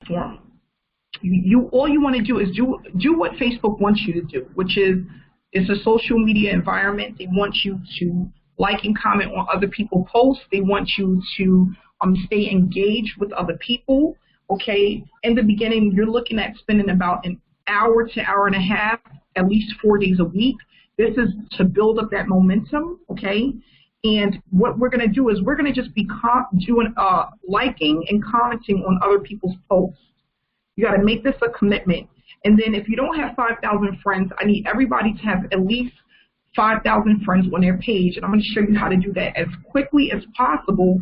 platform. All you want to do is do what Facebook wants you to do, which is it's a social media environment. They want you to like and comment on other people's posts. They want you to stay engaged with other people. Okay, in the beginning, you're looking at spending about an hour to hour and a half, at least 4 days a week. This is to build up that momentum. Okay, and what we're going to do is we're going to just be doing liking and commenting on other people's posts. You got to make this a commitment. And then if you don't have 5,000 friends, I need everybody to have at least 5,000 friends on their page. And I'm going to show you how to do that as quickly as possible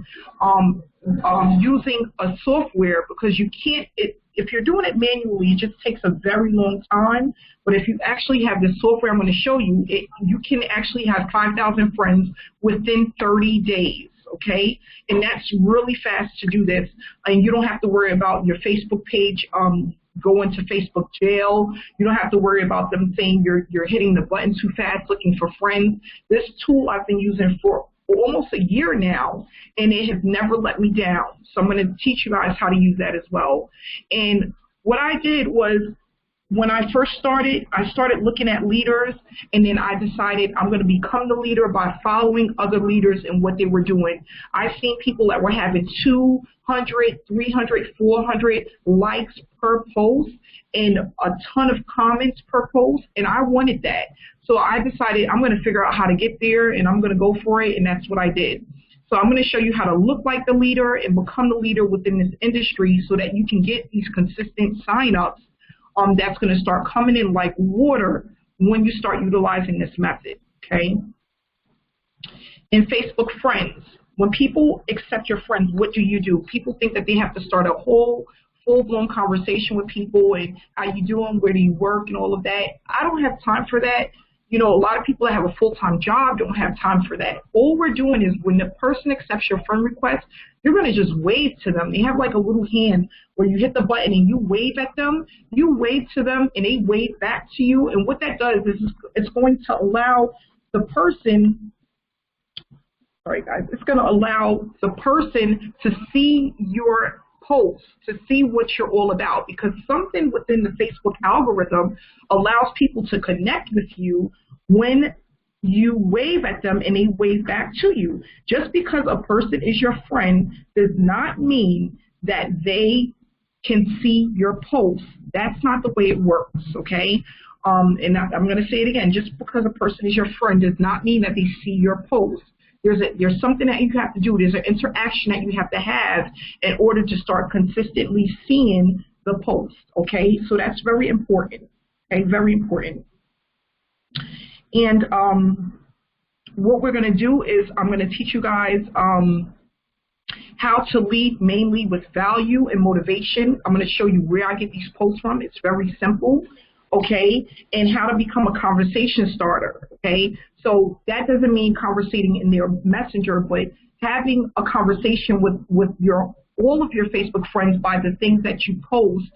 using a software, because you can't, if you're doing it manually, it just takes a very long time. But if you actually have this software I'm going to show you, you can actually have 5,000 friends within 30 days. Okay, and that's really fast to do this, and you don't have to worry about your Facebook page going to Facebook jail. You don't have to worry about them saying you're hitting the button too fast looking for friends. This tool I've been using for almost a year now, and it has never let me down. So I'm going to teach you guys how to use that as well. And what I did was, when I first started, I started looking at leaders, and then I decided I'm going to become the leader by following other leaders and what they were doing. I've seen people that were having 200, 300, 400 likes per post and a ton of comments per post, and I wanted that. So I decided I'm going to figure out how to get there, and I'm going to go for it, and that's what I did. So I'm going to show you how to look like the leader and become the leader within this industry so that you can get these consistent sign-ups that's going to start coming in like water when you start utilizing this method, okay? In Facebook friends, when people accept your friends, what do? People think that they have to start a whole full-blown conversation with people and how you doing, where do you work, and all of that. I don't have time for that. You know, a lot of people that have a full-time job don't have time for that. All we're doing is when the person accepts your friend request, you're going to just wave to them. They have like a little hand where you hit the button and you wave at them. You wave to them and they wave back to you. And what that does is it's going to allow the person, sorry guys, it's going to allow the person to see your posts, to see what you're all about, because something within the Facebook algorithm allows people to connect with you when you wave at them and they wave back to you. Just because a person is your friend does not mean that they can see your posts. That's not the way it works, okay? And I'm going to say it again. Just because a person is your friend does not mean that they see your posts. There's something that you have to do. There's an interaction that you have to have in order to start consistently seeing the post, okay? So that's very important, okay? Very important. And what we're going to do is I'm going to teach you guys how to lead mainly with value and motivation. I'm going to show you where I get these posts from. It's very simple, okay? And how to become a conversation starter, okay? So that doesn't mean conversating in their messenger, but having a conversation with all of your Facebook friends by the things that you post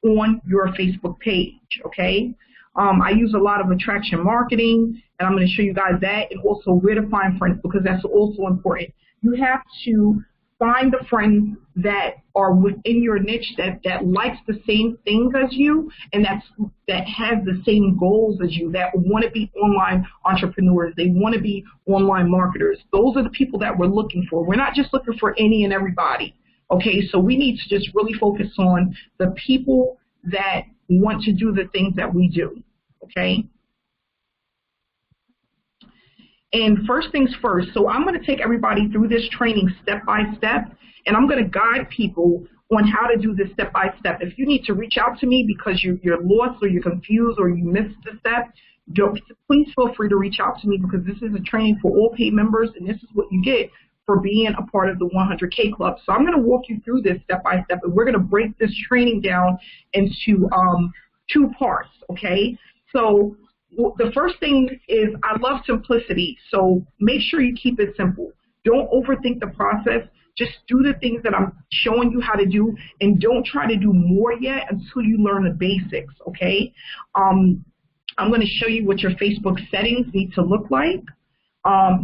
on your Facebook page, okay? I use a lot of attraction marketing, and I'm going to show you guys that, and also where to find friends, because that's also important. You have to find the friends that are within your niche that likes the same things as you, and that has the same goals as you, that want to be online entrepreneurs. They want to be online marketers. Those are the people that we're looking for. We're not just looking for any and everybody, okay? So we need to just really focus on the people that want to do the things that we do, okay? And first things first, so I'm going to take everybody through this training step by step, and I'm going to guide people on how to do this step by step. If you need to reach out to me because you're lost or you're confused or you missed the step, please feel free to reach out to me, because this is a training for all paid members, and this is what you get for being a part of the 100K Club. So I'm going to walk you through this step by step, and we're going to break this training down into 2 parts, okay? So the first thing is, I love simplicity, so make sure you keep it simple. Don't overthink the process. Just do the things that I'm showing you how to do, and don't try to do more yet until you learn the basics, okay? I'm going to show you what your Facebook settings need to look like.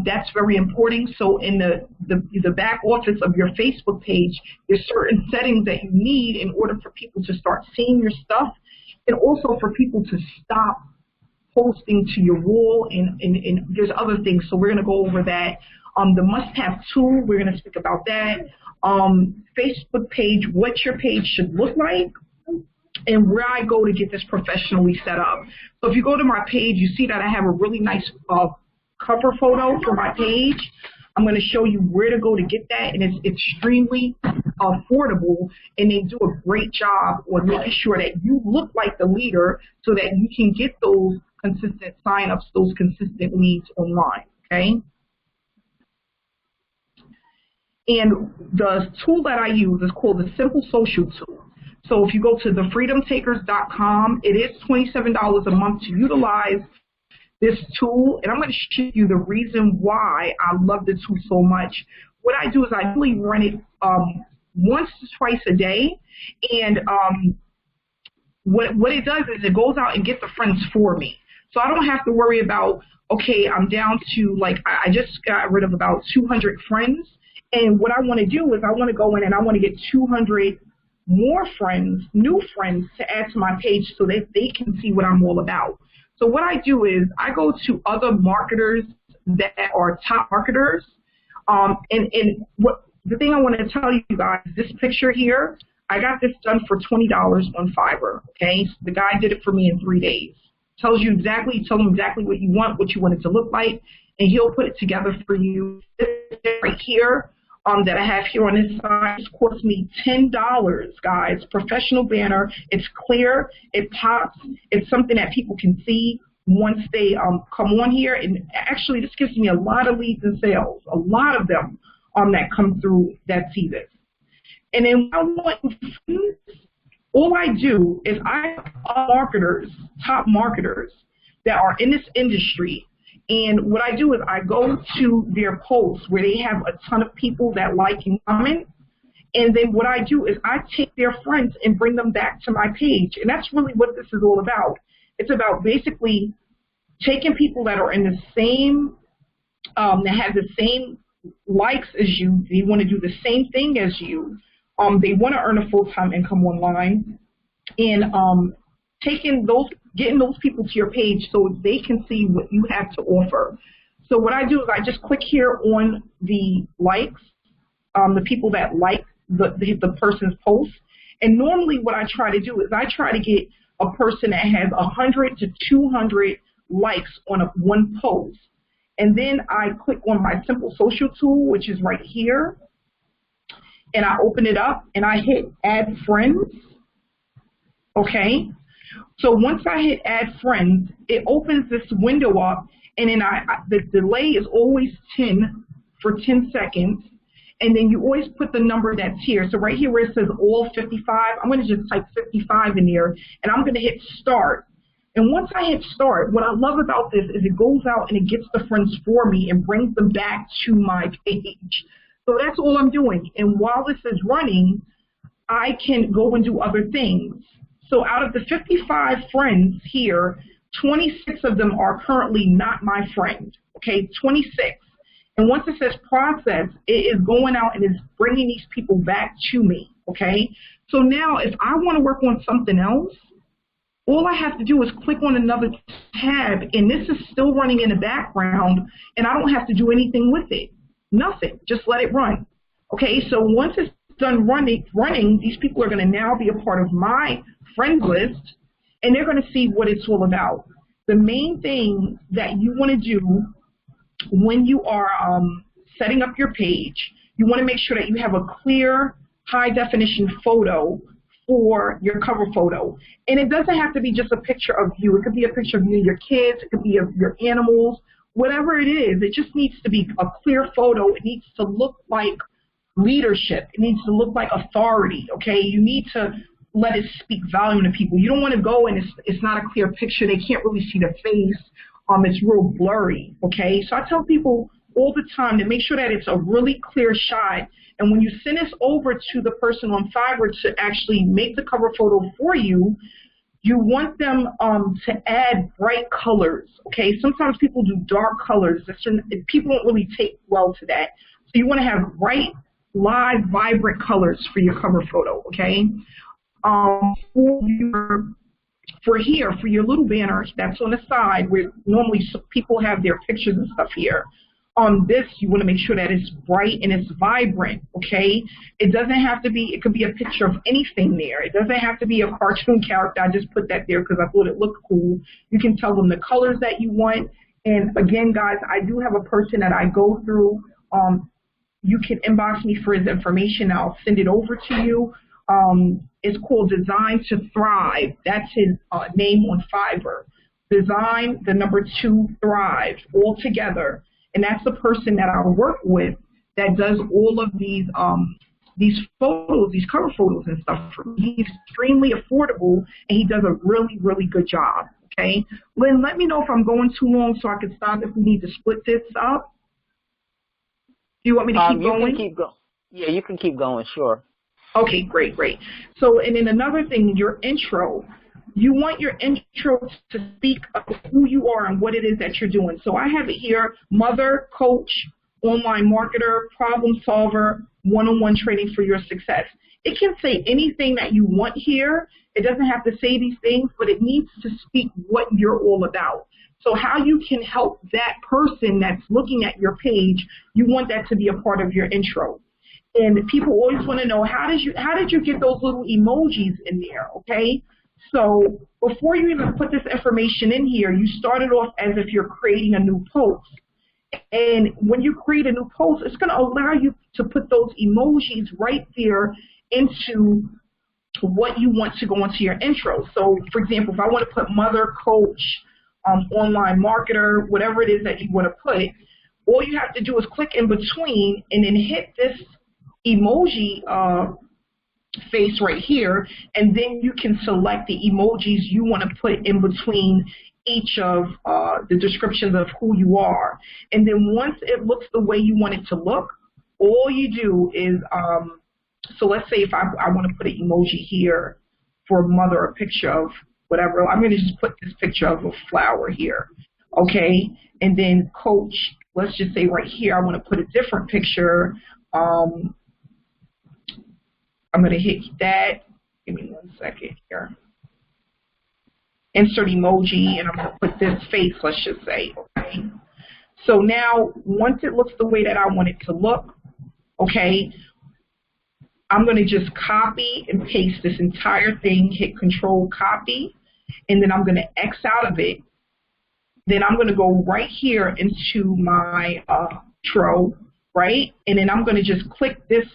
That's very important. So in the back office of your Facebook page, there's certain settings that you need in order for people to start seeing your stuff, and also for people to stop posting to your wall, and there's other things. So we're going to go over that. The must-have tool, we're going to speak about that. Facebook page, what your page should look like, and where I go to get this professionally set up. So if you go to my page, you see that I have a really nice cover photo for my page. I'm going to show you where to go to get that, and it's extremely affordable, and they do a great job on making sure that you look like the leader so that you can get those consistent signups, those consistent leads online, okay? And the tool that I use is called the Simple Social tool. So if you go to thefreedomtakers.com, it is $27 a month to utilize this tool, and I'm going to show you the reason why I love the tool so much. What I do is I really run it once to twice a day, and what it does is it goes out and gets the friends for me. So I don't have to worry about, okay, I'm down to, like, I just got rid of about 200 friends, and what I want to do is I want to go in and I want to get 200 more friends, new friends, to add to my page so that they can see what I'm all about. So what I do is I go to other marketers that are top marketers, and what the thing I want to tell you guys, this picture here, I got this done for $20 on Fiverr, okay? So the guy did it for me in 3 days. Tell him exactly what you want it to look like, and he'll put it together for you. This right here, that I have here on this side, this cost me $10, guys. Professional banner. It's clear. It pops. It's something that people can see once they come on here. And actually, this gives me a lot of leads and sales. A lot of them that come through that see this. And then I want all I do is I have marketers, top marketers that are in this industry. And what I do is I go to their posts where they have a ton of people that like and comment. And then what I do is I take their friends and bring them back to my page. And that's really what this is all about. It's about basically taking people that are in the same, that have the same likes as you. They want to do the same thing as you. They want to earn a full-time income online. And getting those people to your page so they can see what you have to offer. So what I do is I just click here on the likes, the people that like the person's post. And normally what I try to do is I try to get a person that has 100 to 200 likes on one post. And then I click on my Simple Social tool, which is right here. And I open it up and I hit Add Friends. Okay. So once I hit Add Friends, it opens this window up, and then the delay is always 10 for 10 seconds, and then you always put the number that's here. So right here where it says all 55, I'm going to just type 55 in there, and I'm going to hit Start. And once I hit Start, what I love about this is it goes out and it gets the friends for me and brings them back to my page. So that's all I'm doing. And while this is running, I can go and do other things. So out of the 55 friends here, 26 of them are currently not my friend, okay, 26. And once it says process, it is going out and is bringing these people back to me, okay? So now if I want to work on something else, all I have to do is click on another tab, and this is still running in the background, and I don't have to do anything with it. Nothing. Just let it run. Okay, so once it's done running, these people are going to now be a part of my friends list, and they're going to see what it's all about. The main thing that you want to do when you are setting up your page, you want to make sure that you have a clear, high-definition photo for your cover photo. And it doesn't have to be just a picture of you. It could be a picture of you and your kids. It could be of your animals. Whatever it is, it just needs to be a clear photo. It needs to look like leadership. It needs to look like authority, okay? You need to let it speak volume to people. You don't want to go and it's not a clear picture. They can't really see the face. It's real blurry, okay? So I tell people all the time to make sure that it's a really clear shot. And when you send this over to the person on Fiverr to actually make the cover photo for you, you want them to add bright colors, okay? Sometimes people do dark colors. People don't really take well to that. So you want to have bright, live, vibrant colors for your cover photo, okay? For your little banner that's on the side where normally people have their pictures and stuff here, on this you want to make sure that it's bright and it's vibrant, okay? It doesn't have to be, it could be a picture of anything there. It doesn't have to be a cartoon character. I just put that there because I thought it looked cool. You can tell them the colors that you want. And again, guys, I do have a person that I go through. You can inbox me for his information. I'll send it over to you. It's called Design to Thrive. That's his name on Fiverr. Design, the number 2, Thrive, all together. And that's the person that I work with that does all of these photos, these cover photos and stuff. He's extremely affordable, and he does a really, really good job, okay? Lynn, let me know if I'm going too long so I can stop if we need to split this up. Do you want me to keep going? You can keep going. Yeah, you can keep going, sure. Okay, great, great. So, and then another thing, your intro. You want your intro to speak of who you are and what it is that you're doing. So I have it here: mother, coach, online marketer, problem solver, one-on-one training for your success. It can say anything that you want here. It doesn't have to say these things, but it needs to speak what you're all about. So how you can help that person that's looking at your page, you want that to be a part of your intro. And people always want to know, how did you get those little emojis in there, okay? So before you even put this information in here, you start it off as if you're creating a new post. And when you create a new post, it's going to allow you to put those emojis right there into what you want to go into your intro. So, for example, if I want to put mother, coach, online marketer, whatever it is that you want to put, all you have to do is click in between and then hit this emoji face right here, and then you can select the emojis you want to put in between each of the descriptions of who you are. And then once it looks the way you want it to look, all you do is, so let's say if I want to put an emoji here for mother, a picture of whatever, I'm going to just put this picture of a flower here, okay? And then coach, let's just say right here, I want to put a different picture. I'm going to hit that. Give me 1 second here. Insert emoji, and I'm going to put this face, let's just say, okay? So now, once it looks the way that I want it to look, okay, I'm going to just copy and paste this entire thing, hit Control Copy, and then I'm going to X out of it. Then I'm going to go right here into my intro, right? And then I'm going to just click this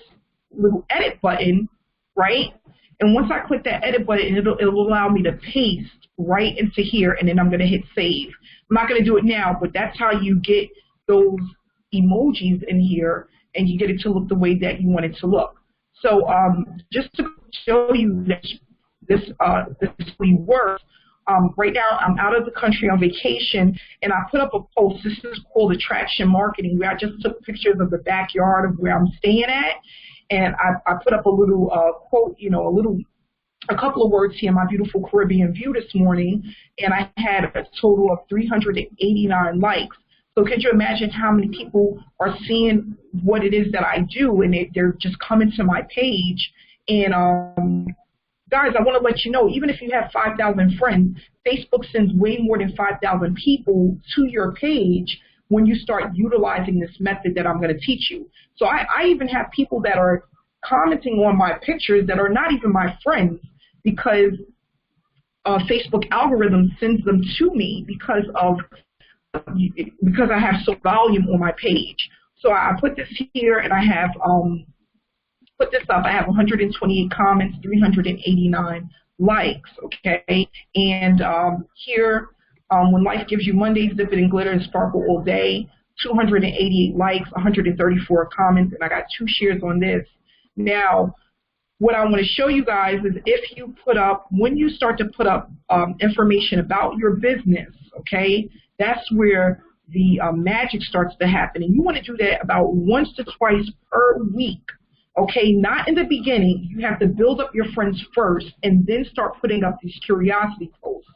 little edit button, right? And once I click that edit button, it'll allow me to paste right into here, and then I'm going to hit save. I'm not going to do it now, but that's how you get those emojis in here, and you get it to look the way that you want it to look. So just to show you that this really works, right now I'm out of the country on vacation, and I put up a post. This is called Attraction Marketing, where I just took pictures of the backyard of where I'm staying at, and I put up a little quote, you know, a couple of words here, My Beautiful Caribbean View, this morning, and I had a total of 389 likes. So could you imagine how many people are seeing what it is that I do, and they're just coming to my page. And guys, I want to let you know, even if you have 5,000 friends, Facebook sends way more than 5,000 people to your page when you start utilizing this method that I'm going to teach you. So I even have people that are commenting on my pictures that are not even my friends, because Facebook algorithm sends them to me because I have so volume on my page. So I put this here, and I have put this up. I have 128 comments, 389 likes, okay? And here, when life gives you Mondays, dip it in glitter and sparkle all day, 288 likes, 134 comments, and I got 2 shares on this. Now, what I want to show you guys is if you put up, when you start to put up information about your business, okay, that's where the magic starts to happen. And you want to do that about once to twice per week. Okay, not in the beginning. You have to build up your friends first and then start putting up these curiosity posts.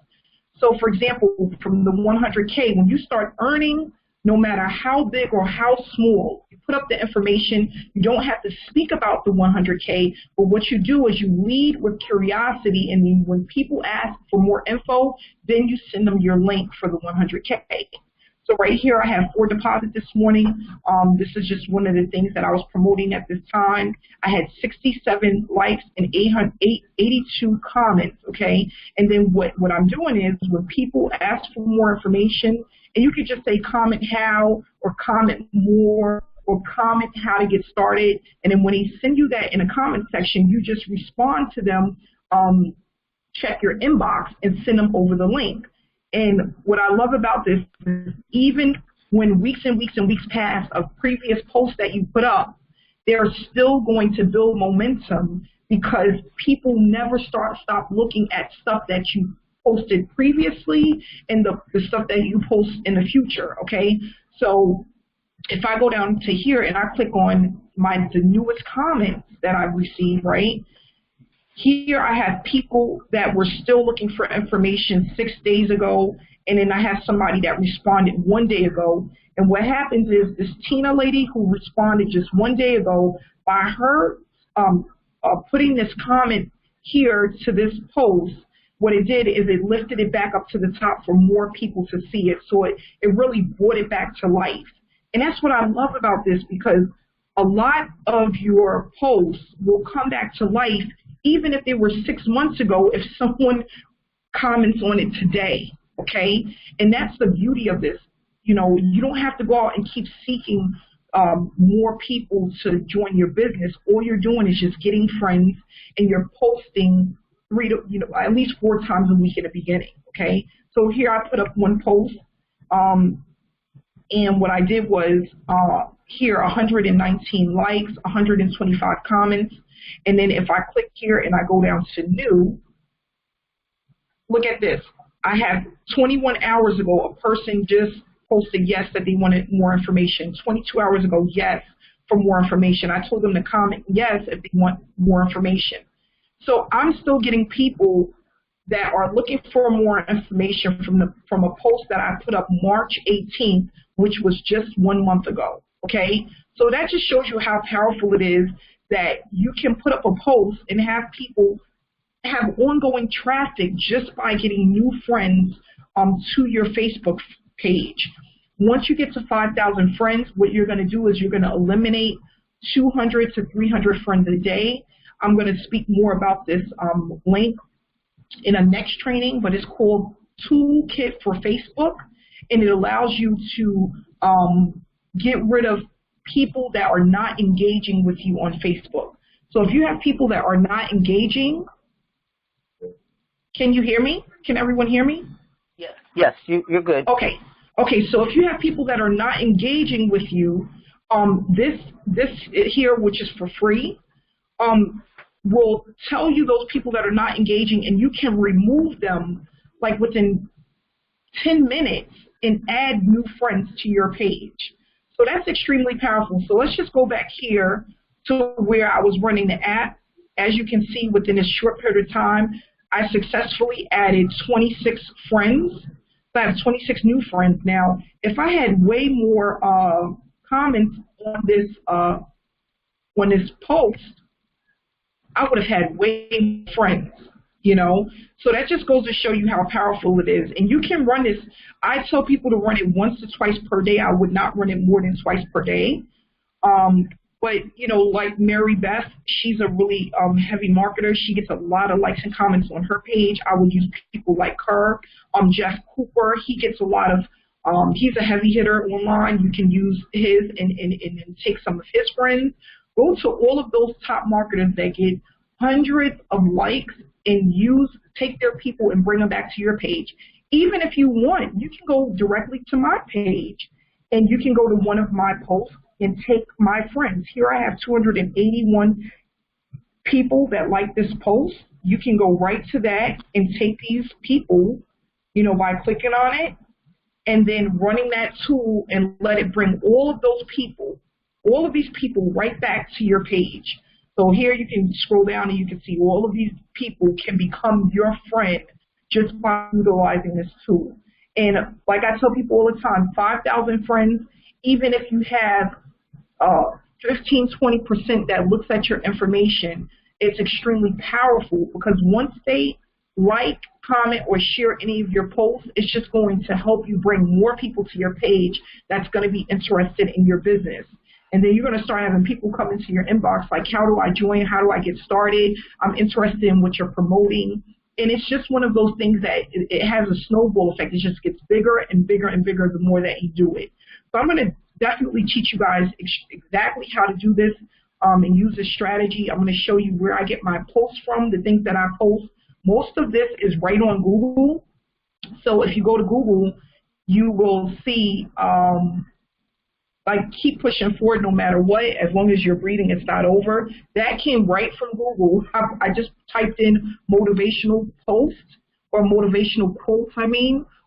So, for example, from the 100K, when you start earning, no matter how big or how small, you put up the information. You don't have to speak about the 100K, but what you do is you lead with curiosity, and then when people ask for more info, then you send them your link for the 100K. So right here, I have 4 deposits this morning. This is just one of the things that I was promoting at this time. I had 67 likes and 82 comments, okay? And then what I'm doing is when people ask for more information, and you could just say comment how or comment more or comment how to get started. And then when they send you that in a comment section, you just respond to them, check your inbox, and send them over the link. And what I love about this is even when weeks and weeks and weeks pass of previous posts that you put up, they're still going to build momentum because people never stop looking at stuff that you posted previously and the stuff that you post in the future, okay? So if I go down to here and I click on the newest comments that I've received, right? Here I have people that were still looking for information 6 days ago, and then I have somebody that responded 1 day ago. And what happens is this Tina lady who responded just 1 day ago, by her putting this comment here to this post, what it did is it lifted it back up to the top for more people to see it. So it really brought it back to life. And that's what I love about this, because a lot of your posts will come back to life even if they were 6 months ago, if someone comments on it today, okay? And that's the beauty of this. You know, you don't have to go out and keep seeking more people to join your business. All you're doing is just getting friends, and you're posting at least 4 times a week in the beginning, okay? So here I put up one post, and what I did was here 119 likes, 125 comments, and then if I click here and I go down to new, look at this. I have 21 hours ago, a person just posted yes that they wanted more information. 22 hours ago, yes for more information. I told them to comment yes if they want more information. So I'm still getting people that are looking for more information from a post that I put up March 18th, which was just 1 month ago, okay? So that just shows you how powerful it is that you can put up a post and have people have ongoing traffic just by getting new friends to your Facebook page. Once you get to 5,000 friends, what you're going to do is you're going to eliminate 200 to 300 friends a day. I'm going to speak more about this link in a next training, but it's called Toolkit for Facebook, and it allows you to get rid of people that are not engaging with you on Facebook. So if you have people that are not engaging, can you hear me? Can everyone hear me? Yes. Yes, you're good. Okay. Okay, so if you have people that are not engaging with you, this here, which is for free, will tell you those people that are not engaging, and you can remove them like within 10 minutes and add new friends to your page. So that's extremely powerful. So let's just go back here to where I was running the app. As you can see, within this short period of time, I successfully added 26 friends. So I have 26 new friends now. If I had way more comments on this post, I would have had way more friends, you know. So that just goes to show you how powerful it is. And you can run this. I tell people to run it once to twice per day. I would not run it more than twice per day. But, you know, like Mary Beth, she's a really heavy marketer. She gets a lot of likes and comments on her page. I would use people like her. Jeff Cooper, he gets a lot of, he's a heavy hitter online. You can use his and take some of his friends. Go to all of those top marketers that get hundreds of likes and take their people and bring them back to your page. Even if you want, you can go directly to my page and you can go to one of my posts and take my friends. Here I have 281 people that like this post. You can go right to that and take these people, you know, by clicking on it and then running that tool and let it bring all of those people, all of these people right back to your page. So here you can scroll down and you can see all of these people can become your friend just by utilizing this tool. And like I tell people all the time, 5,000 friends, even if you have 15, 20% that looks at your information, it's extremely powerful because once they like, comment, or share any of your posts, it's just going to help you bring more people to your page that's going to be interested in your business. And then you're going to start having people come into your inbox like, how do I join? How do I get started? I'm interested in what you're promoting. And it's just one of those things that it has a snowball effect. It just gets bigger and bigger and bigger the more that you do it. So I'm going to definitely teach you guys exactly how to do this and use this strategy. I'm going to show you where I get my posts from, the things that I post. Most of this is right on Google. So if you go to Google, you will see, like, keep pushing forward no matter what, as long as you're breathing, it's not over. That came right from Google. I just typed in motivational posts or motivational quotes,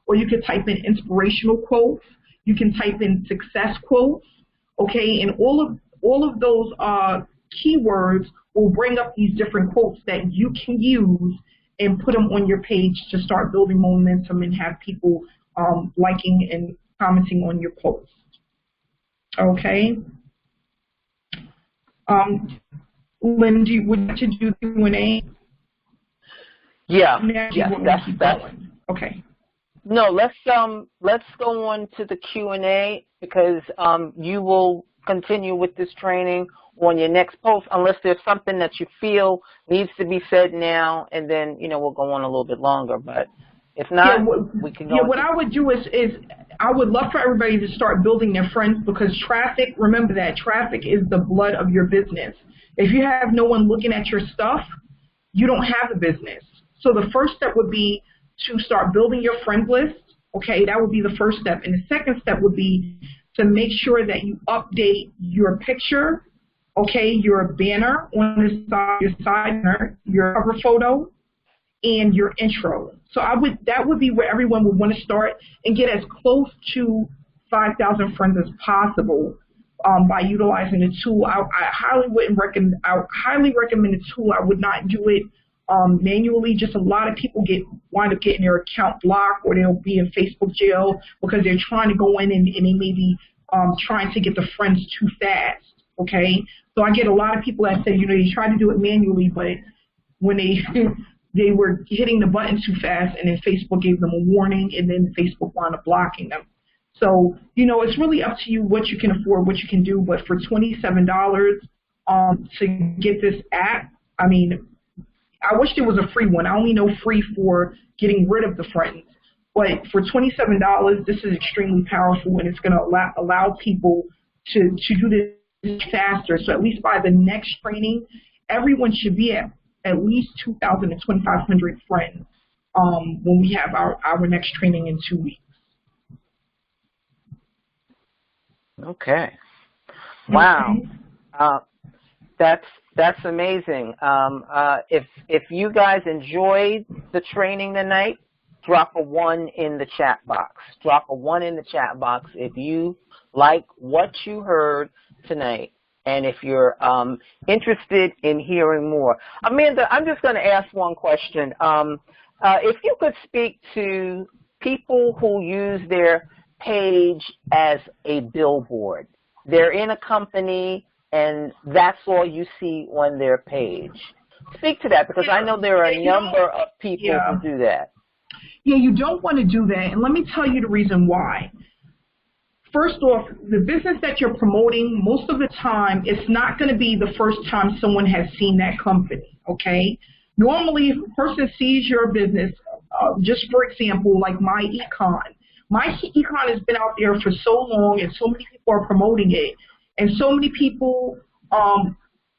or you could type in inspirational quotes. You can type in success quotes, okay? And all of those keywords will bring up these different quotes that you can use and put them on your page to start building momentum and have people liking and commenting on your posts. Okay. Lynn, would you like to do the Q&A? Yeah. That's okay. No, let's go on to the Q&A because you will continue with this training on your next post unless there's something that you feel needs to be said now, and then we'll go on a little bit longer. But if not, we can go. Yeah, what I would do is I would love for everybody to start building their friends, because traffic, remember that traffic is the blood of your business. If you have no one looking at your stuff, you don't have a business. So the first step would be to start building your friend list. Okay, that would be the first step. And the second step would be to make sure that you update your picture, okay, your banner on the side, your side banner, your cover photo, and your intro. So that would be where everyone would want to start and get as close to 5,000 friends as possible by utilizing the tool. I highly recommend the tool. I would not do it manually. Just a lot of people wind up getting their account blocked, or they'll be in Facebook jail because they're trying to go in and they may be trying to get the friends too fast. Okay, so I get a lot of people that say, they try to do it manually, but when they were hitting the button too fast, and then Facebook gave them a warning, and then Facebook wound up blocking them. So, it's really up to you what you can afford, what you can do. But for $27 to get this app, I wish there was a free one. I only know free for getting rid of the friends. But for $27, this is extremely powerful, and it's going to allow people to do this faster. So at least by the next training, everyone should be at least 2,000 to 2,500 friends when we have our next training in 2 weeks. Okay. Wow. That's amazing. If you guys enjoyed the training tonight, drop a 1 in the chat box. Drop a 1 in the chat box if you like what you heard tonight, and if you're interested in hearing more. Amanda, I'm just going to ask one question. If you could speak to people who use their page as a billboard. They're in a company, and that's all you see on their page. Speak to that, because I know there are a number of people who do that. Yeah, you don't want to do that, and let me tell you the reason why. First off, the business that you're promoting, most of the time, it's not going to be the first time someone has seen that company, okay? Normally, if a person sees your business, just for example, like My Econ. My Econ has been out there for so long, and so many people are promoting it, and so many people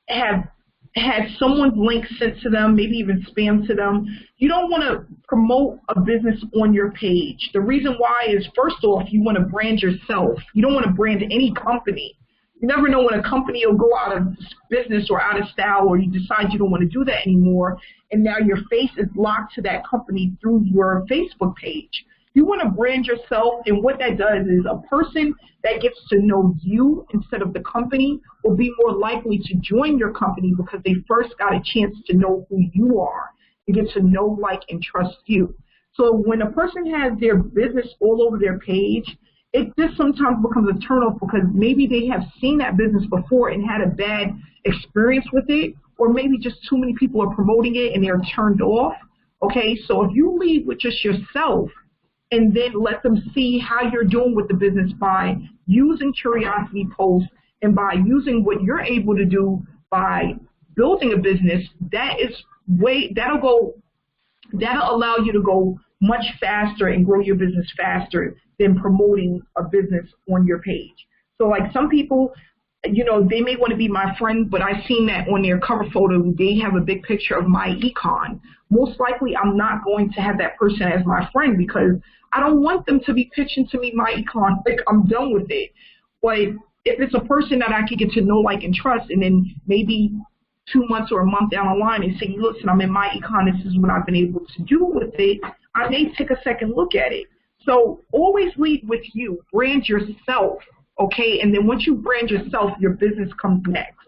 have had someone's link sent to them, maybe even spam to them. You don't want to promote a business on your page. The reason why is, first off, you want to brand yourself. You don't want to brand any company. You never know when a company will go out of business or out of style, or you decide you don't want to do that anymore, and now your face is locked to that company through your Facebook page. You want to brand yourself, and what that does is a person that gets to know you instead of the company will be more likely to join your company because they first got a chance to know who you are and get to know, like, and trust you. So when a person has their business all over their page, it just sometimes becomes a turnoff because maybe they have seen that business before and had a bad experience with it, or maybe just too many people are promoting it and they're turned off. Okay, so if you lead with just yourself and then let them see how you're doing with the business by using curiosity posts and by using what you're able to do by building a business, that'll allow you to go much faster and grow your business faster than promoting a business on your page. So like some people, you know, they may want to be my friend, but I've seen that on their cover photo, they have a big picture of my econ. Most likely I'm not going to have that person as my friend because I don't want them to be pitching to me my econ. Like, I'm done with it. But if it's a person that I can get to know, like, and trust, and then maybe 2 months or a month down the line and say, listen, I'm in my econ, this is what I've been able to do with it, I may take a second look at it. So always lead with you. Brand yourself, okay? And then once you brand yourself, your business comes next.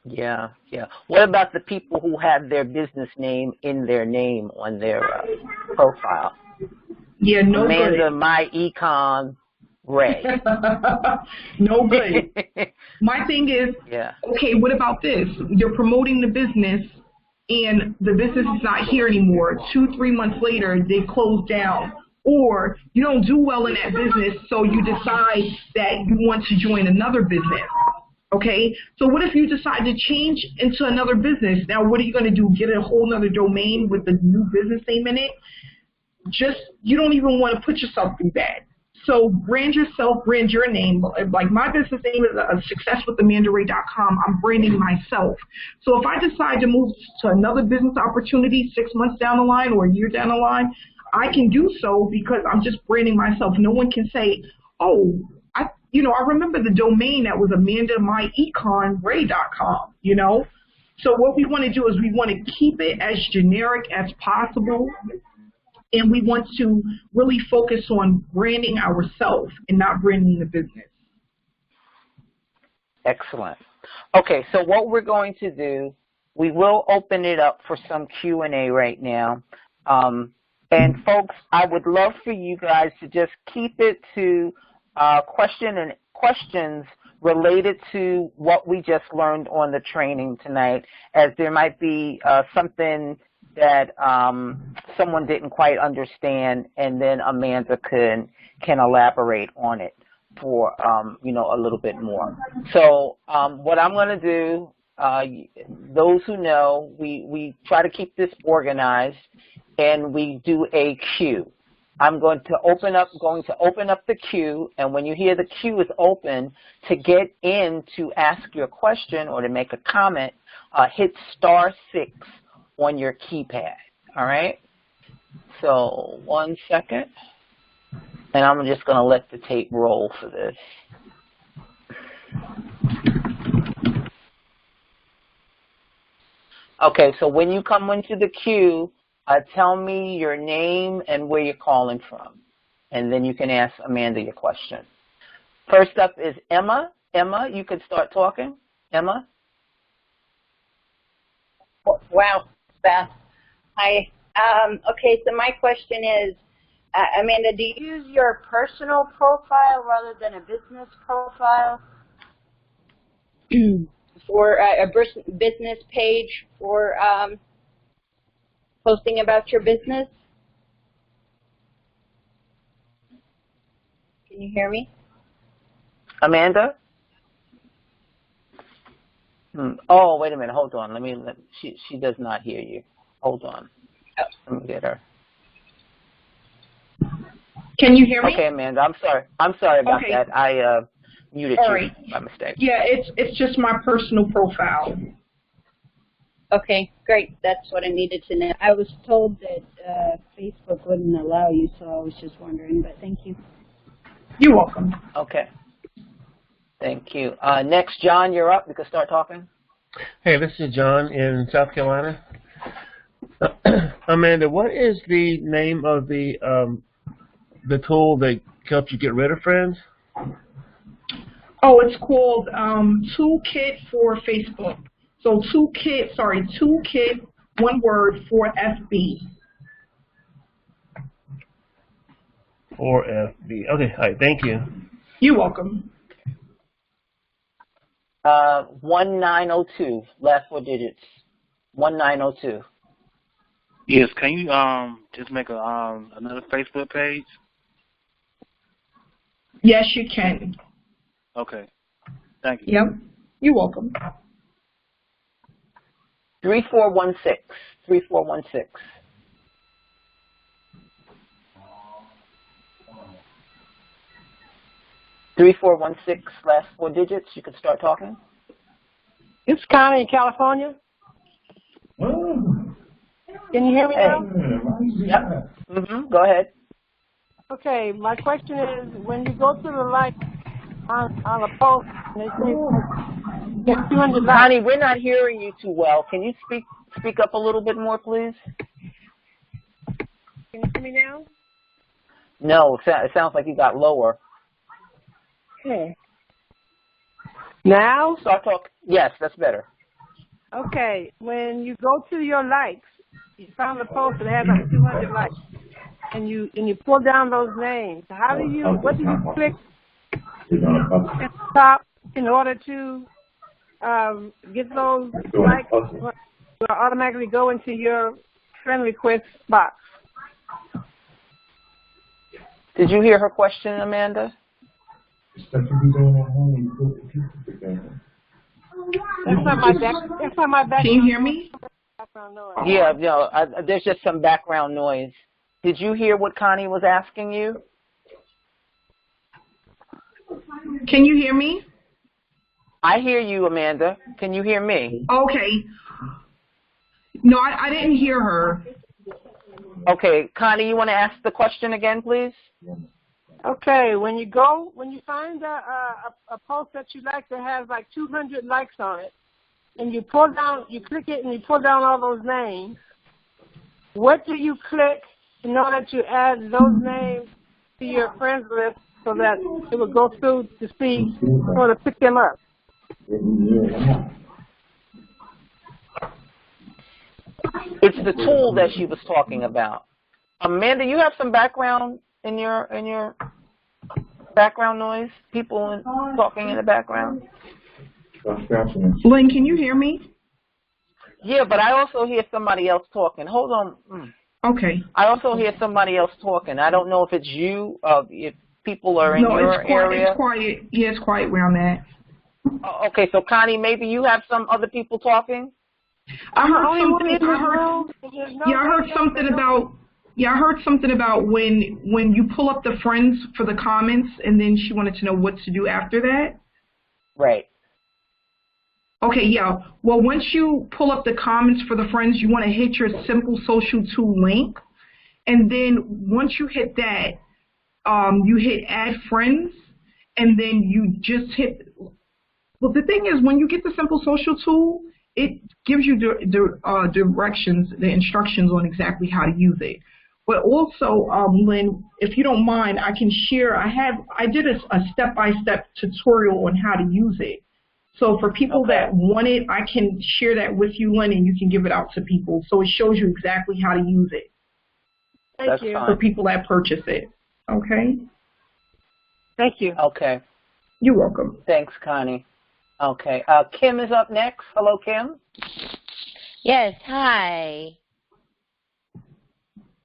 Yeah, yeah. What about the people who have their business name in their name on their profile? Yeah, no Amanda, good. My Econ Ray. No good. My thing is, yeah. Okay, what about this? You're promoting the business, and the business is not here anymore. 2-3 months later, they close down. Or you don't do well in that business, so you decide that you want to join another business. Okay, so what if you decide to change into another business? Now, what are you going to do? Get a whole other domain with a new business name in it? You don't even want to put yourself through that. So brand yourself, brand your name. Like my business name is successwithamandaray.com. I'm branding myself. So if I decide to move to another business opportunity 6 months down the line or a year down the line, I can do so because I'm just branding myself. No one can say, oh, I remember the domain that was AmandaMyEconRay.com, you know? So what we want to do is we want to keep it as generic as possible, and we want to really focus on branding ourselves and not branding the business. Excellent. Okay, so what we're going to do, we will open it up for some Q&A right now. And folks, I would love for you guys to just keep it to questions related to what we just learned on the training tonight, as there might be something that someone didn't quite understand, and then Amanda can elaborate on it for a little bit more. So what I'm going to do, those who know, we try to keep this organized, and we do a queue. I'm going to open up the queue, and when you hear the queue is open, to get in to ask your question or to make a comment, hit *6 on your keypad. All right? So 1 second, and I'm just going to let the tape roll for this. Okay, so when you come into the queue, tell me your name and where you're calling from, and then you can ask Amanda your question. First up is Emma. Emma, you can start talking. Emma? Wow, Beth. Hi. Okay, so my question is, Amanda, do you use your personal profile rather than a business profile for a business page for posting about your business? Can you hear me? Amanda? Oh, wait a minute. Hold on. She does not hear you. Hold on. Oh. Let me get her. Can you hear me? Okay, Amanda. I'm sorry about Okay. that. I muted Sorry. you by mistake. Yeah, it's just my personal profile. Okay, great. That's what I needed to know. I was told that Facebook wouldn't allow you, so I was just wondering, but thank you. You're welcome. Okay. Thank you. Next, John, you're up. You can start talking. Hey, this is John in South Carolina. Amanda, what is the name of the tool that helps you get rid of friends? Oh, it's called Toolkit for Facebook. So Toolkit, one word, for FB. For FB. Okay, all right, thank you. You're welcome. 1902, last 4 digits. 1902. Yes, can you just make a another Facebook page? Yes, you can. Okay. Thank you. Yep. You're welcome. 3416. 3416. Last 4 digits. You can start talking. It's Connie in California. Can you hear me now? Yep. Go ahead. Okay, my question is, when you go to the like on a post, and they say get 200 likes. Connie, we're not hearing you too well. Can you speak up a little bit more, please? Can you hear me now? No, it sounds like you got lower. Okay. Now? Start talking. Yes, that's better. Okay, when you go to your likes, you found a post that has like 200 likes, and you pull down those names. What do you click at the top in order to get those likes? Will automatically go into your friend request box. Did you hear her question, Amanda? That's not my back. Can you hear me? Yeah, no, there's just some background noise. Did you hear what Connie was asking you? Can you hear me? I hear you, Amanda. Can you hear me? Okay. No, I didn't hear her. Okay, Connie, you want to ask the question again, please? Okay, when you find a post that you like that has like 200 likes on it, and you click it and you pull down all those names, what do you click in order to add those names to your friends list so that it will go through to see or to pick them up? It's the tool that she was talking about. Amanda, you have some background in your background noise? People talking in the background? Lynn, can you hear me? Yeah, but I also hear somebody else talking. Hold on. Okay. I also hear somebody else talking. I don't know if it's you, if people are in your area. No, it's quiet. Yeah, it's quiet where I'm at. Okay, so Connie, maybe you have some other people talking? I heard something about when you pull up the friends for the comments, and then she wanted to know what to do after that. Right. Okay, yeah. Well, once you pull up the comments for the friends, you want to hit your Simple Social Tool link, and then once you hit that, you hit Add Friends, and then you just hit. Well, the thing is, when you get the Simple Social Tool, it gives you the directions, the instructions on exactly how to use it. But also, Lynn, if you don't mind, I can share. I did a step-by-step tutorial on how to use it. So for people that want it, I can share that with you, Lynn, and you can give it out to people. So it shows you exactly how to use it. Thank you. For people that purchase it. Okay? Thank you. Okay. You're welcome. Thanks, Connie. Okay. Kim is up next. Hello, Kim. Yes, hi.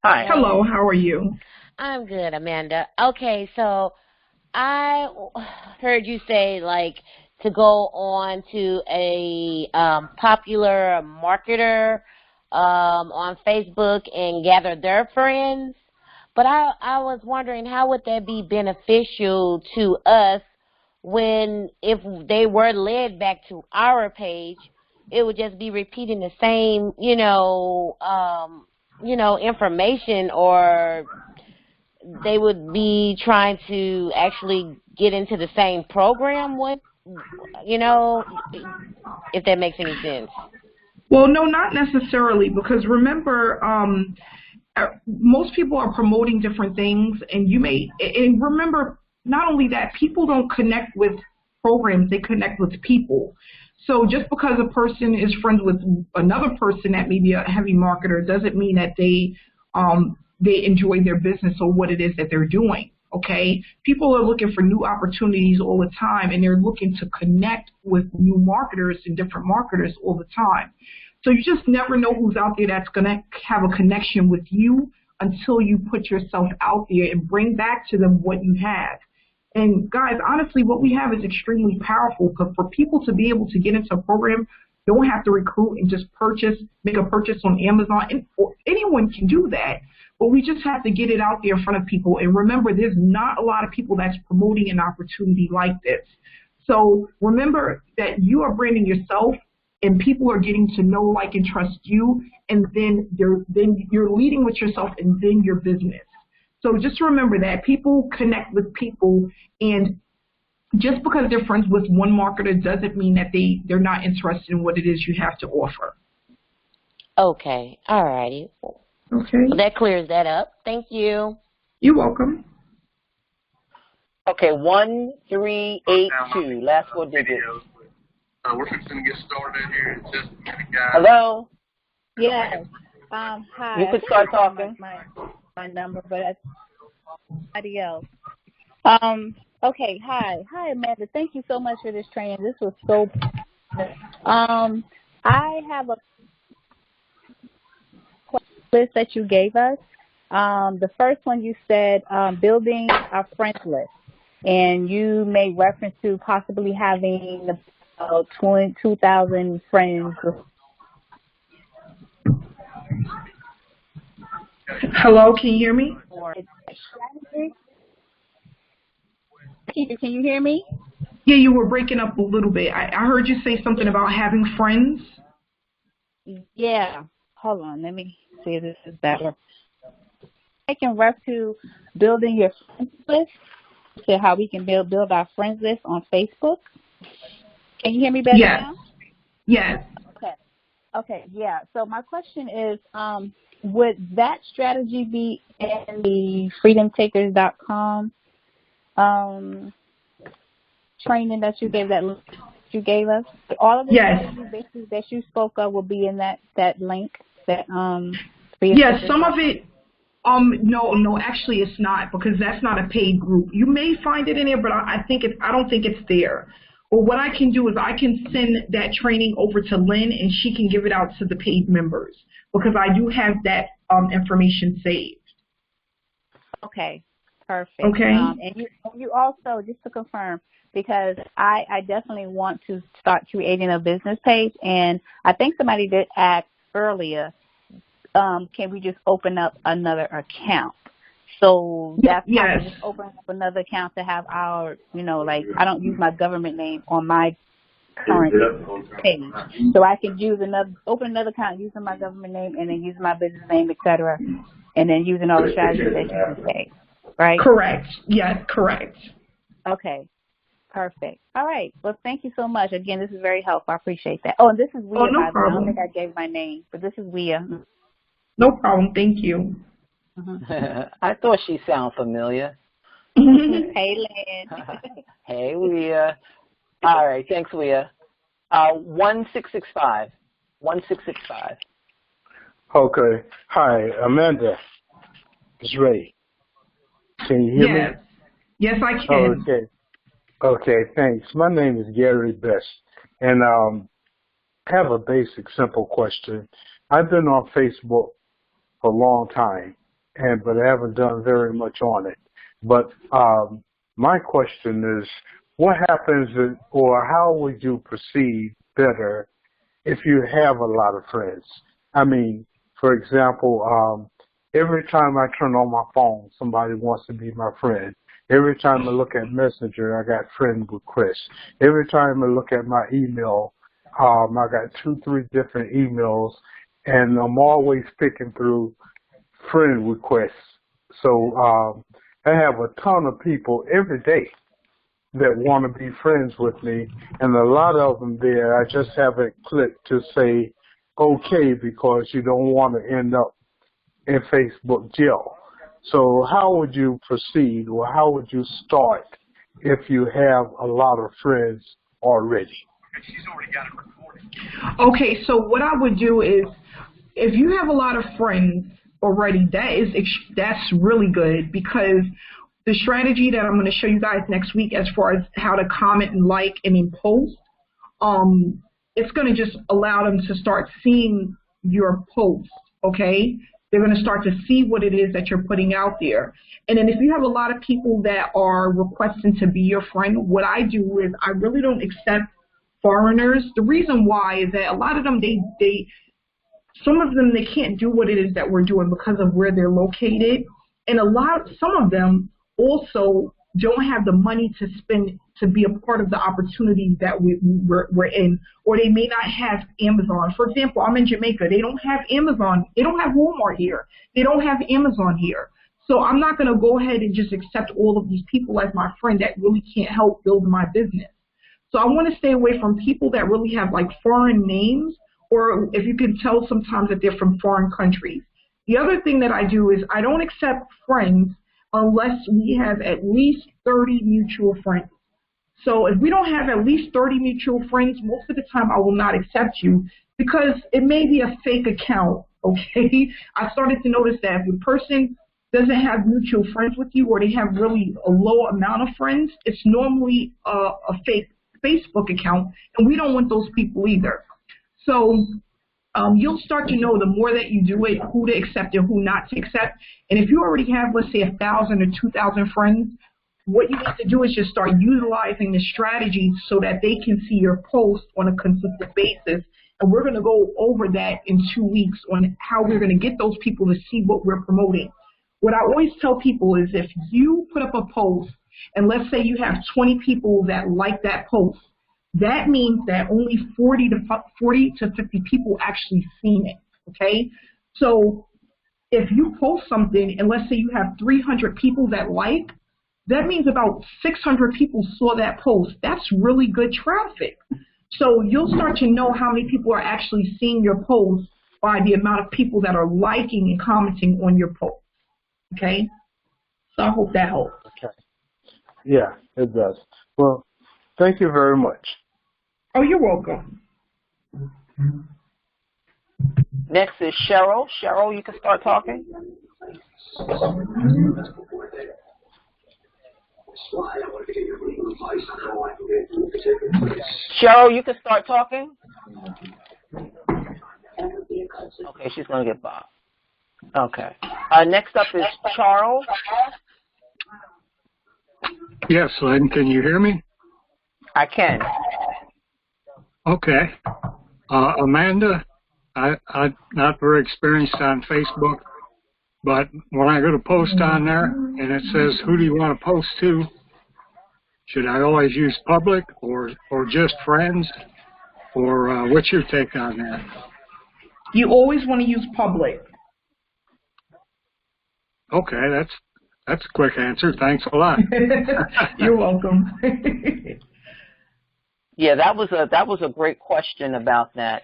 Hi. Hello, how are you? I'm good, Amanda. Okay, so I heard you say, like, to go on to a popular marketer on Facebook and gather their friends. But I was wondering, how would that be beneficial to us if they were led back to our page? It would just be repeating the same, information, or they would be trying to actually get into the same program with, if that makes any sense. Well, no, not necessarily, because remember, most people are promoting different things, and and remember, not only that, people don't connect with programs, they connect with people. So just because a person is friends with another person that may be a heavy marketer doesn't mean that they enjoy their business or what it is that they're doing. Okay, people are looking for new opportunities all the time, and they're looking to connect with new marketers and different marketers all the time. So you just never know who's out there that's going to have a connection with you until you put yourself out there and bring back to them what you have. And guys, honestly, what we have is extremely powerful, because for people to be able to get into a program, you don't have to recruit and just make a purchase on Amazon. And anyone can do that, but we just have to get it out there in front of people. And remember, there's not a lot of people that's promoting an opportunity like this. So remember that you are branding yourself, and people are getting to know, like, and trust you, and then you're leading with yourself and then your business. So just remember that people connect with people, and just because they're friends with one marketer doesn't mean that they're not interested in what it is you have to offer. Okay. All righty. Okay. Well, that clears that up. Thank you. You're welcome. Okay, 1382, last four digits. We're fixing to get started here in just a minute, guys. Hello? Yes. Hi. You could start talking. My number, but that's somebody else. Okay. Hi, Amanda. Thank you so much for this training. This was so. I have a list that you gave us. The first one you said building a friends list, and you made reference to possibly having about 2,000 friends. Hello, can you hear me? Can you hear me? Yeah, you were breaking up a little bit. I heard you say something about having friends. Yeah. Hold on. Let me see if this is better. I can ref to building your friends list, to how we can build our friends list on Facebook. Can you hear me better now? Yes. Okay. Yeah. So my question is, would that strategy be in the freedomtakers.com training that you gave us? All of the strategies basically that you spoke of will be in that link that Yes, some of it. No, actually it's not, because that's not a paid group. You may find it in there, but I don't think it's there. Or what I can do is I can send that training over to Lynn, and she can give it out to the paid members, because I do have that information saved. Okay, perfect. Okay. And you also, just to confirm, because I definitely want to start creating a business page, and I think somebody did ask earlier, can we just open up another account? So that's how we just open up another account to have our, like, I don't use my government name on my current page. So I can open another account using my government name, and then using my business name, etc., and then using all the strategies that you can say, right? Correct. Yes, correct. Okay. Perfect. All right. Well, thank you so much. Again, this is very helpful. I appreciate that. Oh, and this is Wea. Oh, no problem. I don't think I gave my name, but this is Wea. No problem. Thank you. I thought she sounded familiar. Hey, Lynn. Hey, Wea. All right. Thanks, Wea. 1665. 1665. Okay. Hi, Amanda. It's Ray. Can you hear me? Yes, I can. Okay, thanks. My name is Gary Best, and I have a basic, simple question. I've been on Facebook for a long time, but I haven't done very much on it. But my question is, what happens, or how would you proceed better if you have a lot of friends? I mean, for example, every time I turn on my phone, somebody wants to be my friend. Every time I look at Messenger, I got friend requests. Every time I look at my email, I got 2-3 different emails, and I'm always picking through friend requests. So I have a ton of people every day that want to be friends with me, and a lot of them there, I just haven't clicked to say, okay because you don't want to end up in Facebook jail. So how would you proceed, or how would you start if you have a lot of friends already? Okay, so what I would do is, if you have a lot of friends already, that's really good, because the strategy that I'm going to show you guys next week as far as how to comment and like and then post, it's going to just allow them to start seeing your posts, okay? They're going to start to see what it is that you're putting out there. And then if you have a lot of people that are requesting to be your friend, what I do is I really don't accept foreigners. The reason why is that a lot of them, some of them, they can't do what it is that we're doing because of where they're located. And some of them also don't have the money to spend to be a part of the opportunities that we're in, or they may not have Amazon. For example, I'm in Jamaica. They don't have Amazon. They don't have Walmart here. They don't have Amazon here. So I'm not going to go ahead and just accept all of these people as my friend that really can't help build my business. So I want to stay away from people that really have like foreign names, or if you can tell sometimes that they're from foreign countries. The other thing that I do is I don't accept friends unless we have at least 30 mutual friends. So if we don't have at least 30 mutual friends, most of the time I will not accept you because it may be a fake account, okay? I started to notice that if a person doesn't have mutual friends with you, or they have really a low amount of friends, it's normally a fake Facebook account, and we don't want those people either. So you'll start to know the more that you do it, who to accept and who not to accept. And if you already have, let's say, 1,000 or 2,000 friends, what you need to do is just start utilizing the strategy so that they can see your post on a consistent basis. And we're going to go over that in 2 weeks on how we're going to get those people to see what we're promoting. What I always tell people is if you put up a post, and let's say you have 20 people that like that post, that means that only 40 to 50 people actually seen it, okay? So if you post something, and let's say you have 300 people that like, that means about 600 people saw that post. That's really good traffic. So you'll start to know how many people are actually seeing your post by the amount of people that are liking and commenting on your post, okay? So I hope that helps. Okay. Yeah, it does. Well, thank you very much. Oh, you're welcome. Next is Cheryl. Cheryl, you can start talking. Cheryl, you can start talking. Okay, she's going to get Bob. Okay. Next up is Charles. Yes, Lynn, can you hear me? I can. Okay. Amanda, I'm not very experienced on Facebook, but when I go to post on there and it says, who do you want to post to, should I always use public or just friends? Or what's your take on that? You always want to use public. Okay, that's a quick answer. Thanks a lot. You're welcome. Yeah, that was a great question about that.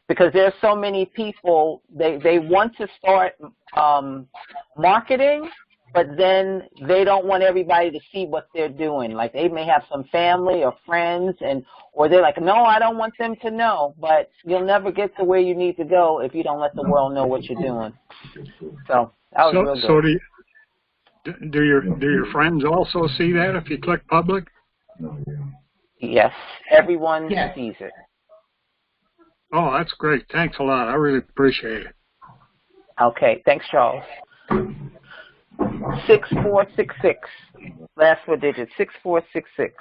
Because there's so many people, they want to start marketing, but then they don't want everybody to see what they're doing. Like they may have some family or friends, or they're like, no, I don't want them to know. But you'll never get to where you need to go if you don't let the world know what you're doing. So that was real good. So do your friends also see that if you click public? Yes, everyone sees it. Oh, that's great. Thanks a lot. I really appreciate it. Okay, thanks, Charles. 6466. Last 4 digits, 6466.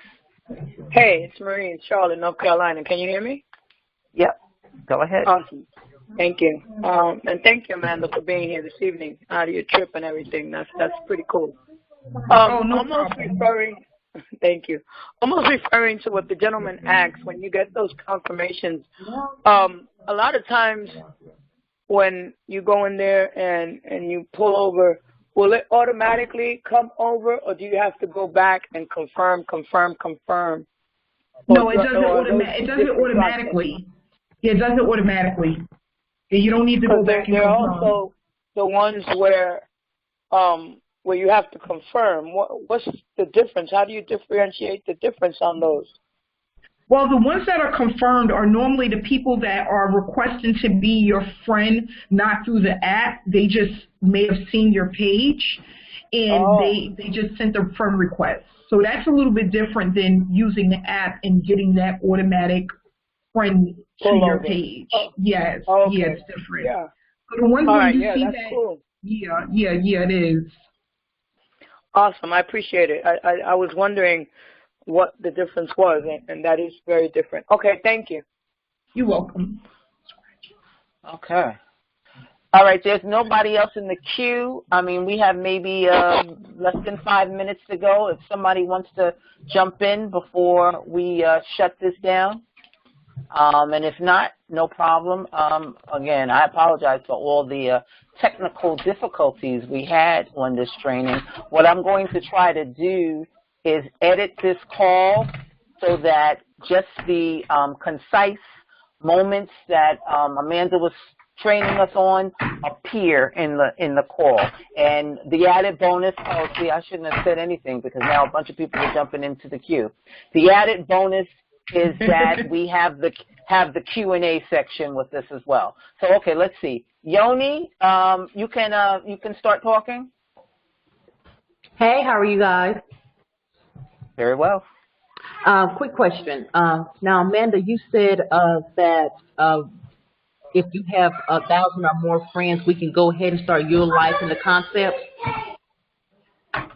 Hey, it's Marie in Charlotte, North Carolina. Can you hear me? Yep. Go ahead. Awesome. Thank you. And thank you, Amanda, for being here this evening out of your trip and everything. That's pretty cool. Thank you. Almost referring to what the gentleman asked, when you get those confirmations, a lot of times when you go in there and you pull over, will it automatically come over, or do you have to go back and confirm? No, it doesn't automatically. Yeah, it does it automatically. And you don't need to go back and There are confirm. also the ones where you have to confirm. What's the difference? How do you differentiate the difference on those? Well, the ones that are confirmed are normally the people that are requesting to be your friend, not through the app. They just may have seen your page, and they just sent a friend request. So that's a little bit different than using the app and getting that automatic friend to your page. Yes, yeah, it's different. Yeah. So the ones where you see that's that, cool. yeah, it is. Awesome, I appreciate it. I was wondering what the difference was, and that is very different. Okay, thank you. You're welcome. Okay. All right, there's nobody else in the queue. I mean, we have maybe less than 5 minutes to go. If somebody wants to jump in before we shut this down. And if not, no problem. Again, I apologize for all the technical difficulties we had on this training. What I'm going to try to do is edit this call so that just the concise moments that Amanda was training us on appear in the call. And the added bonus, oh, see, I shouldn't have said anything because now a bunch of people are jumping into the queue. The added bonus is that we have the Q&A section with this as well. So, okay, let's see. Yoni, you can start talking. Hey, how are you guys? Very well. Quick question. Now, Amanda, you said that if you have 1,000 or more friends, we can go ahead and start utilizing the concept.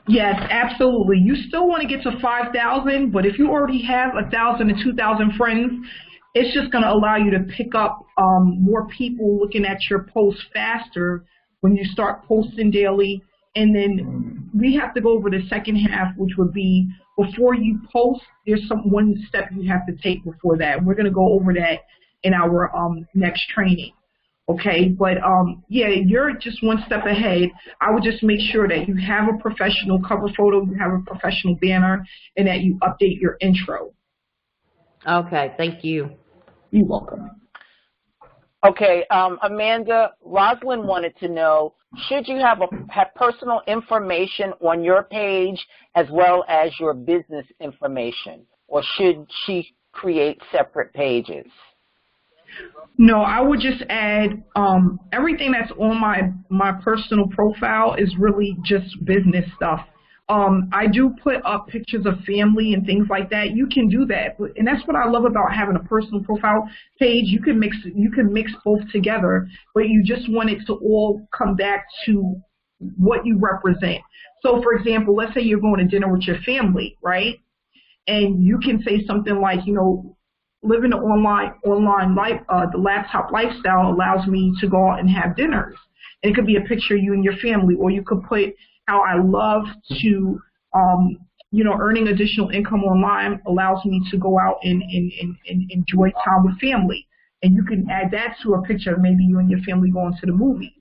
Yes, absolutely. You still want to get to 5,000, but if you already have 1,000 to 2,000 friends, it's just going to allow you to pick up more people looking at your posts faster when you start posting daily. And then we have to go over the second half, which would be before you post, there's one step you have to take before that. We're going to go over that in our next training. Okay, but yeah, you're just one step ahead. I would just make sure that you have a professional cover photo, you have a professional banner, and that you update your intro. Okay, thank you. You're welcome. Okay, Amanda, Rosalind wanted to know, should you have personal information on your page as well as your business information, or should she create separate pages? No, I would just add everything that's on my personal profile is really just business stuff. I do put up pictures of family and things like that. You can do that, and that's what I love about having a personal profile page. You can mix both together, but you just want it to all come back to what you represent. So, for example, let's say you're going to dinner with your family, right? And you can say something like, you know, living the online life, the laptop lifestyle allows me to go out and have dinners. And it could be a picture of you and your family, or you could put how I love to, you know, earning additional income online allows me to go out and enjoy time with family. And you can add that to a picture of maybe you and your family going to the movies.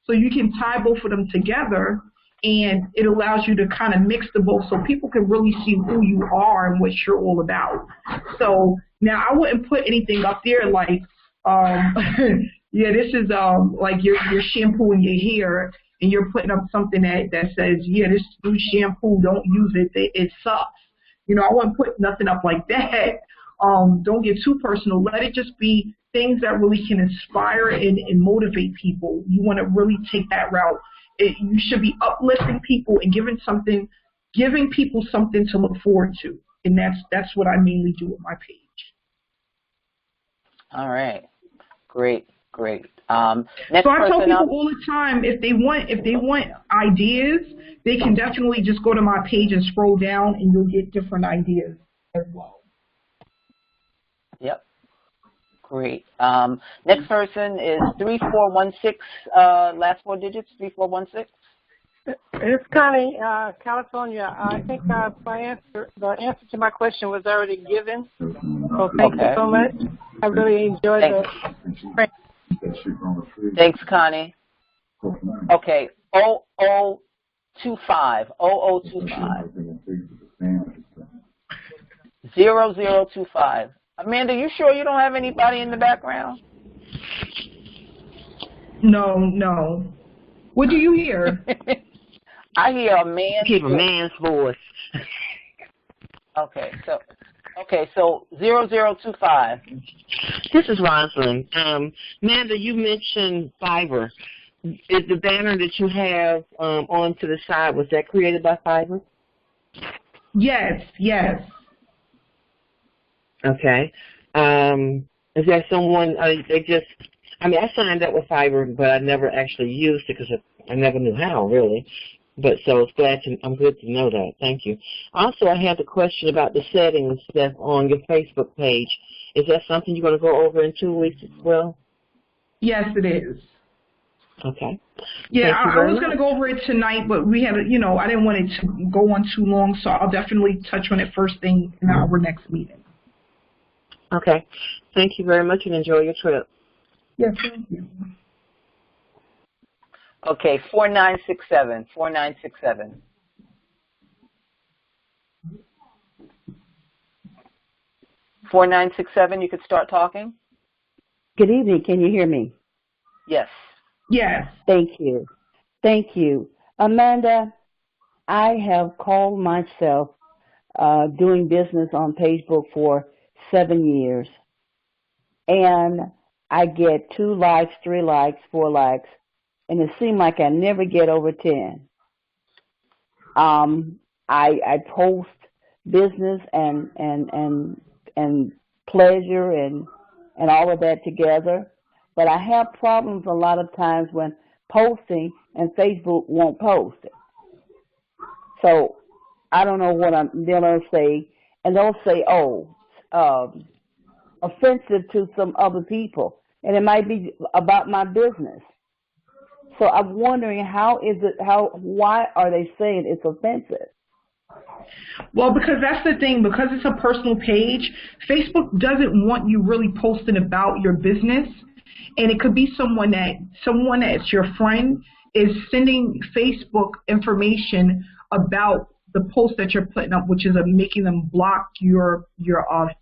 So you can tie both of them together, and it allows you to kind of mix the both so people can really see who you are and what you're all about. So now I wouldn't put anything up there like, yeah, this is like your shampoo in your hair, and you're putting up something that says, yeah, this new shampoo, don't use it, it sucks. You know, I wouldn't put nothing up like that. Don't get too personal. Let it just be things that really can inspire and motivate people. You want to really take that route. You should be uplifting people and giving people something to look forward to. And that's what I mainly do with my page. All right. Great. Next so I tell person people up. all the time, if they want ideas, they can definitely just go to my page and scroll down, and you'll get different ideas as well. Yep. Great. Next person is 3416. Last four digits, 3416. It's Connie, California. I think the answer to my question was already given. So thank you so much. I really enjoyed the training. Thanks, Connie. Okay, 0025. 0025. 0025. Amanda, you sure you don't have anybody in the background? No. What do you hear? I hear a man. Keep a man's voice. Okay, so 0025. This is Rosalind. Amanda, you mentioned Fiverr. Is the banner that you have on to the side, was that created by Fiverr? Yes. Okay. Is there someone, I signed up with Fiverr, but I never actually used it because I never knew how, really. But so I'm good to know that. Thank you. Also, I had a question about the settings that's on your Facebook page. Is that something you're going to go over in 2 weeks as well? Yes, it is. Okay. Yeah, I was going to go over it tonight, but we had, I didn't want it to go on too long, so I'll definitely touch on it first thing in our next meeting. Okay. Thank you very much and enjoy your trip. Yes, thank you. Okay, 4967. 4967. You could start talking. Good evening. Can you hear me? Yes. Yes. Thank you. Amanda, I have called myself doing business on Facebook for 7 years. And I get 2 likes, 3 likes, 4 likes, and it seems like I never get over 10. I post business and pleasure and all of that together, but I have problems a lot of times when posting and Facebook won't post it. So I don't know what they'll say, and they'll say, offensive to some other people, and it might be about my business. So I'm wondering why are they saying it's offensive? Well, because that's the thing. Because it's a personal page, Facebook doesn't want you really posting about your business, and it could be someone that's your friend is sending Facebook information about the post that you're putting up, which is making them block your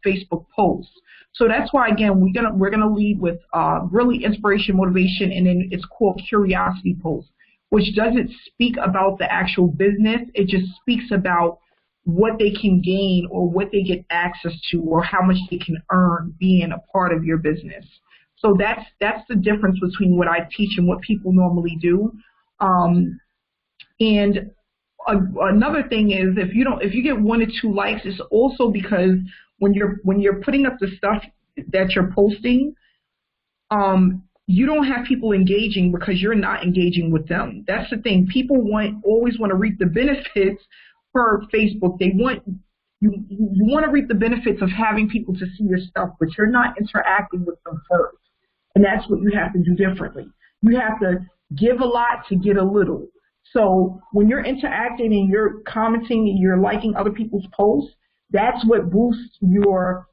Facebook posts. So that's why, again, we're gonna lead with really inspiration, motivation, and then it's called curiosity posts, which doesn't speak about the actual business. It just speaks about what they can gain or what they get access to or how much they can earn being a part of your business. So that's the difference between what I teach and what people normally do. And another thing is if you get 1 or 2 likes, it's also because when you're putting up the stuff that you're posting, you don't have people engaging because you're not engaging with them. That's the thing. People always want to reap the benefits for Facebook. They want you want to reap the benefits of having people to see your stuff, but you're not interacting with them first. And that's what you have to do differently. You have to give a lot to get a little. So when you're interacting and you're commenting and you're liking other people's posts, that's what boosts your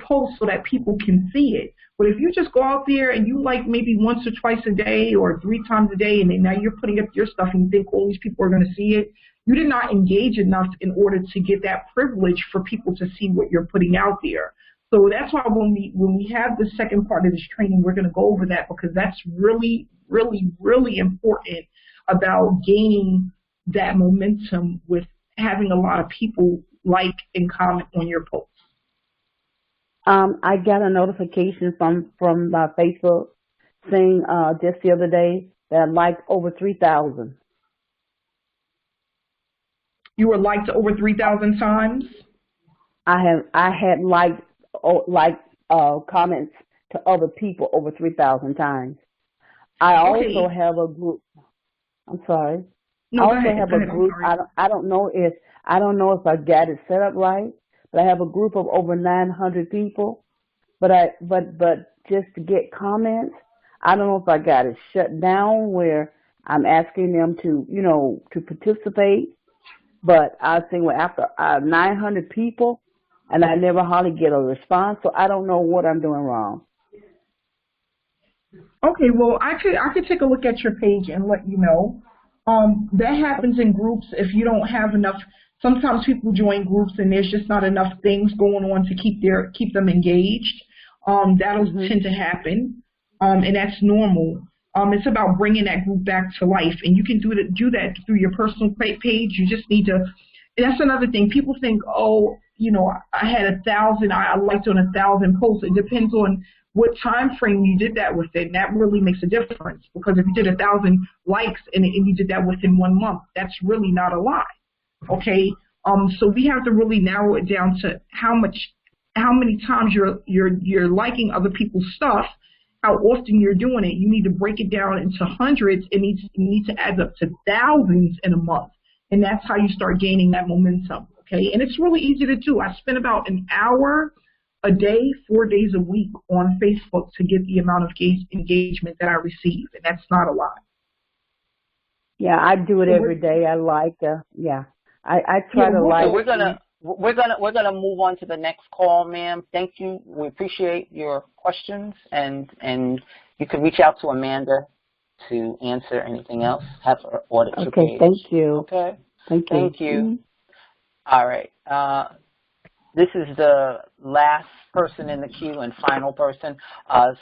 post so that people can see it. But if you just go out there and you like maybe once or twice a day or 3 times a day, and then now you're putting up your stuff and you think all these people are going to see it, you did not engage enough in order to get that privilege for people to see what you're putting out there. So that's why when we have the second part of this training, we're going to go over that, because that's really, really, really important about gaining that momentum with having a lot of people like and comment on your posts. I got a notification from Facebook saying just the other day that I liked over 3,000. You were liked over 3,000 times? I had liked comments to other people over 3,000 times. I also have a group. I'm sorry. No, I also have a group. I don't know if I got it set up right, but I have a group of over 900 people. But just to get comments, I don't know if I got it shut down where I'm asking them to participate. But I think after 900 people, and I never hardly get a response, so I don't know what I'm doing wrong. Okay, well, I could take a look at your page and let you know. That happens in groups if you don't have enough. Sometimes people join groups and there's just not enough things going on to keep them engaged. That'll tend to happen, and that's normal. It's about bringing that group back to life, and you can do that through your personal page. You just need to. And that's another thing. People think, oh, I had 1,000. I liked on 1,000 posts. It depends on what time frame you did that within. That really makes a difference, because if you did 1,000 likes and you did that within 1 month, that's really not a lot. Okay. So we have to really narrow it down to how many times you're liking other people's stuff, how often you're doing it. You need to break it down into hundreds. You need to add up to thousands in a month. And that's how you start gaining that momentum, okay? And it's really easy to do. I spend about an hour a day, 4 days a week on Facebook to get the amount of engagement that I receive, and that's not a lot. Yeah, I do it every day. I like, I try to like. We're gonna move on to the next call, ma'am. Thank you. We appreciate your questions, and you can reach out to Amanda to answer anything else. Have her audit your page. Okay, thank you. Okay. Thank you. Thank you. All right. This is the last person in the queue and final person.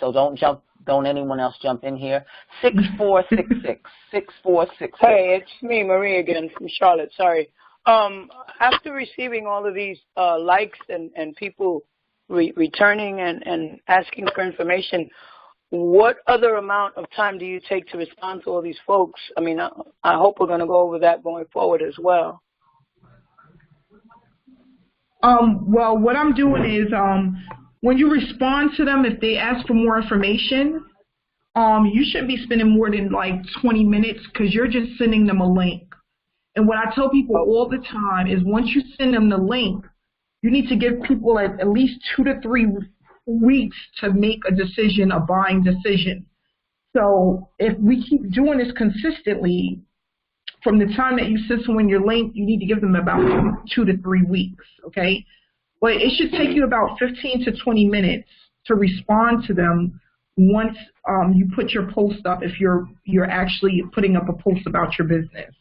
So don't anyone else jump in here. 6466. 6466. Hey, it's me, Marie, again from Charlotte. Sorry. After receiving all of these likes and people returning and asking for information, what other amount of time do you take to respond to all these folks? I mean, I hope we're going to go over that going forward as well. Well, what I'm doing is when you respond to them, if they ask for more information, you shouldn't be spending more than like 20 minutes, because you're just sending them a link. And what I tell people all the time is once you send them the link, you need to give people at least 2 to 3 weeks to make a decision, a buying decision. So if we keep doing this consistently, from the time that you send someone your link, you need to give them about 2 to 3 weeks, okay? But it should take you about 15 to 20 minutes to respond to them once you put your post up, if you're actually putting up a post about your business.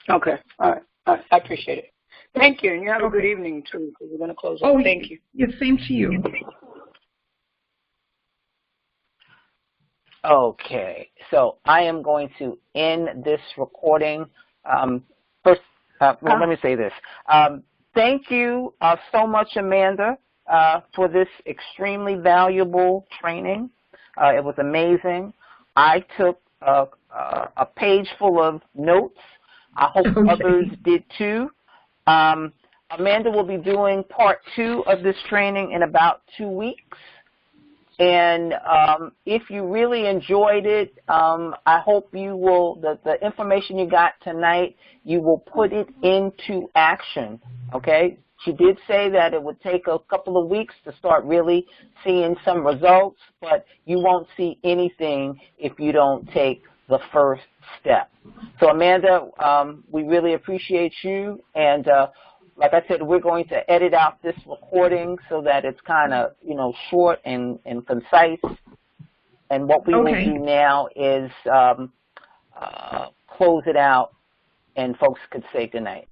Okay. All right. I appreciate it. Thank you. And you have a good evening, too, because we're going to close up. Oh, thank you. Yeah, same to you. Okay, so I am going to end this recording. First, let me say this. Thank you so much, Amanda, for this extremely valuable training. It was amazing. I took a page full of notes. I hope others did too. Amanda will be doing part 2 of this training in about 2 weeks. And if you really enjoyed it, I hope you will, the information you got tonight, you will put it into action, okay? She did say that it would take a couple of weeks to start really seeing some results, but you won't see anything if you don't take the first step. So, Amanda, we really appreciate you, and like I said, we're going to edit out this recording so that it's kind of, short and concise. And what we will do now is close it out, and folks could say goodnight.